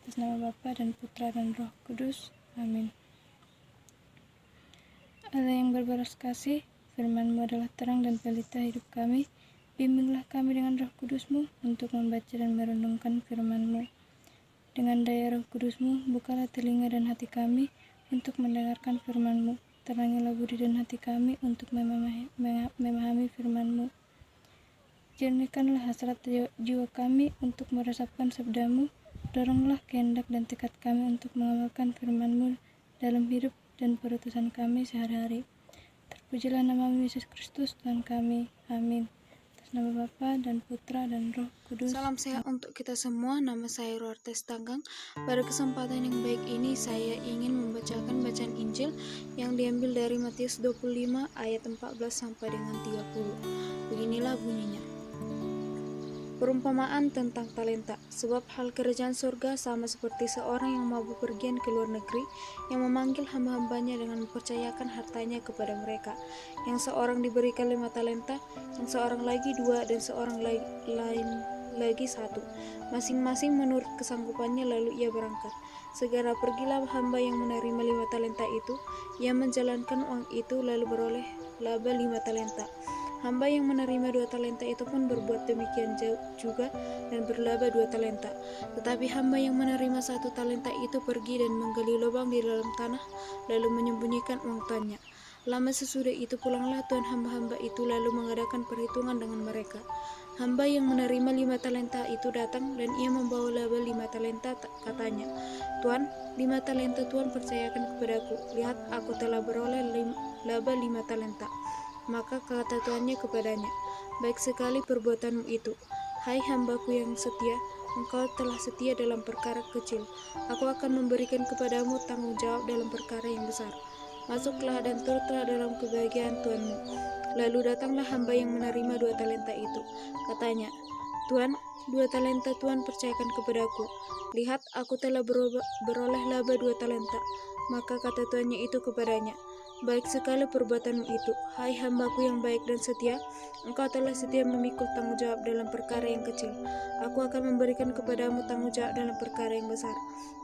Atas nama Bapa dan Putra dan Roh Kudus. Amin. Allah yang berbelas kasih, firman-Mu adalah terang dan pelita hidup kami. Bimbinglah kami dengan Roh Kudus-Mu untuk membaca dan merenungkan firman-Mu. Dengan daya Roh Kudus-Mu, bukalah telinga dan hati kami untuk mendengarkan firman-Mu. Terangilah budi dan hati kami untuk memahami firman-Mu. Jernihkanlah hasrat jiwa kami untuk meresapkan sabda-Mu. Doronglah kehendak dan tekad kami untuk mengamalkan firman-Mu dalam hidup dan perutusan kami sehari-hari. Terpujilah nama-Mu Yesus Kristus Tuhan kami. Amin. Atas nama Bapa dan Putra dan Roh Kudus. Salam sehat untuk kita semua. Nama saya Roartes Tanggang. Pada kesempatan yang baik ini saya ingin membacakan bacaan Injil yang diambil dari Matius 25 ayat 14 sampai dengan 30. Beginilah bunyinya. Perumpamaan tentang talenta. Sebab hal kerajaan surga sama seperti seorang yang mau bepergian ke luar negeri, yang memanggil hamba-hambanya dengan mempercayakan hartanya kepada mereka. Yang seorang diberikan 5 talenta, yang seorang lagi 2, dan seorang lain lagi 1. Masing-masing menurut kesanggupannya, lalu ia berangkat. Segera pergilah hamba yang menerima 5 talenta itu. Ia menjalankan uang itu lalu beroleh laba 5 talenta. Hamba yang menerima 2 talenta itu pun berbuat demikian juga dan berlaba 2 talenta. Tetapi hamba yang menerima 1 talenta itu pergi dan menggali lubang di dalam tanah, lalu menyembunyikan uang tuannya. Lama sesudah itu pulanglah tuan hamba-hamba itu lalu mengadakan perhitungan dengan mereka. Hamba yang menerima 5 talenta itu datang dan ia membawa laba 5 talenta, katanya, "Tuan, 5 talenta Tuan percayakan kepadaku. Lihat, aku telah beroleh laba 5 talenta." Maka kata tuannya kepadanya, "Baik sekali perbuatanmu itu. Hai hambaku yang setia, engkau telah setia dalam perkara kecil. Aku akan memberikan kepadamu tanggung jawab dalam perkara yang besar. Masuklah dan turutlah dalam kebahagiaan tuanmu." Lalu datanglah hamba yang menerima 2 talenta itu. Katanya, "Tuan, 2 talenta Tuan percayakan kepadaku. Lihat, aku telah beroleh laba 2 talenta." Maka kata tuannya itu kepadanya, "Baik sekali perbuatanmu itu, hai hambaku yang baik dan setia. Engkau telah setia memikul tanggung jawab dalam perkara yang kecil. Aku akan memberikan kepadamu tanggung jawab dalam perkara yang besar.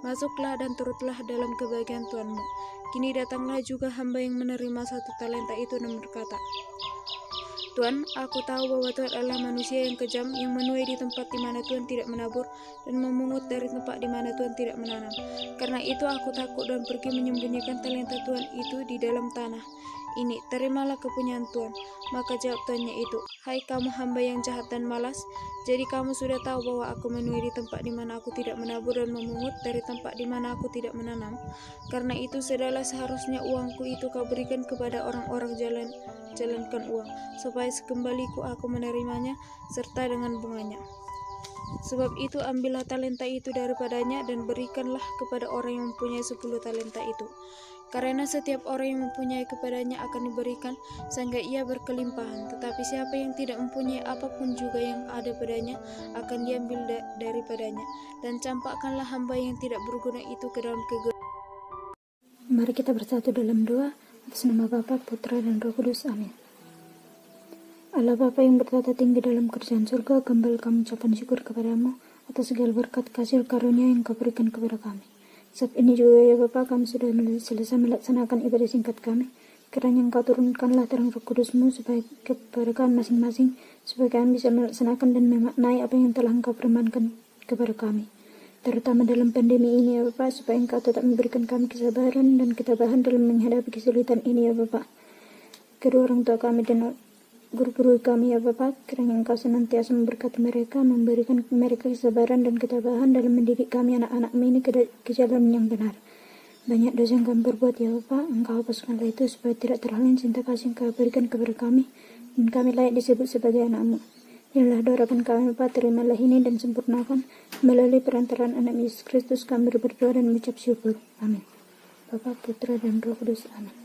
Masuklah dan turutlah dalam kebahagiaan tuanmu." Kini datanglah juga hamba yang menerima 1 talenta itu dan berkata, "Tuan, aku tahu bahwa Tuhan adalah manusia yang kejam, yang menuai di tempat di mana Tuhan tidak menabur, dan memungut dari tempat di mana Tuhan tidak menanam. Karena itu aku takut dan pergi menyembunyikan talenta Tuhan itu di dalam tanah. Ini, terimalah kepunyaan Tuhan." Maka jawab tuannya itu, "Hai kamu hamba yang jahat dan malas, jadi kamu sudah tahu bahwa aku menuai di tempat di mana aku tidak menabur dan memungut dari tempat di mana aku tidak menanam. Karena itu sudahlah seharusnya uangku itu kau berikan kepada orang-orang jalankan uang, supaya sekembaliku aku menerimanya serta dengan bunganya. Sebab itu ambillah talenta itu daripadanya dan berikanlah kepada orang yang mempunyai 10 talenta itu. Karena setiap orang yang mempunyai kepadanya akan diberikan sehingga ia berkelimpahan, tetapi siapa yang tidak mempunyai apapun juga yang ada padanya akan diambil daripadanya. Dan campakkanlah hamba yang tidak berguna itu ke dalam kegelapan." Mari kita bersatu dalam doa. Atas nama Bapa, Putra dan Roh Kudus. Amin. Allah Bapa yang bertata tinggi dalam kerajaan surga, kembali kami ucapkan syukur kepadamu atas segala berkat kasih karunia yang kau berikan kepada kami. Saat ini juga ya Bapa, kami sudah selesai melaksanakan ibadah singkat kami. Kiranya engkau turunkanlah terang Roh Kudus-Mu supaya kepada kami masing-masing, supaya kami bisa melaksanakan dan memaknai apa yang telah engkau firmankan kepada kami. Terutama dalam pandemi ini ya Bapa, supaya engkau tetap memberikan kami kesabaran dan ketabahan dalam menghadapi kesulitan ini ya Bapa. Kedua orang tua kami dan guru-guru kami ya Bapa, kiranya engkau senantiasa memberkati mereka, memberikan mereka kesabaran dan ketabahan dalam mendidik kami anak-anak ini ke jalan yang benar. Banyak dosa yang kami berbuat ya Bapa, engkau hapuskanlah itu supaya tidak terhalang cinta kasih yang kau berikan kepada kami, dan kami layak disebut sebagai anak-Mu. Inilah doakan kami Bapa, terimalah ini dan sempurnakan melalui perantaraan anak Yesus Kristus kami berdoa dan mengucap syukur. Amin. Bapa, Putra dan Roh Kudus. Amin.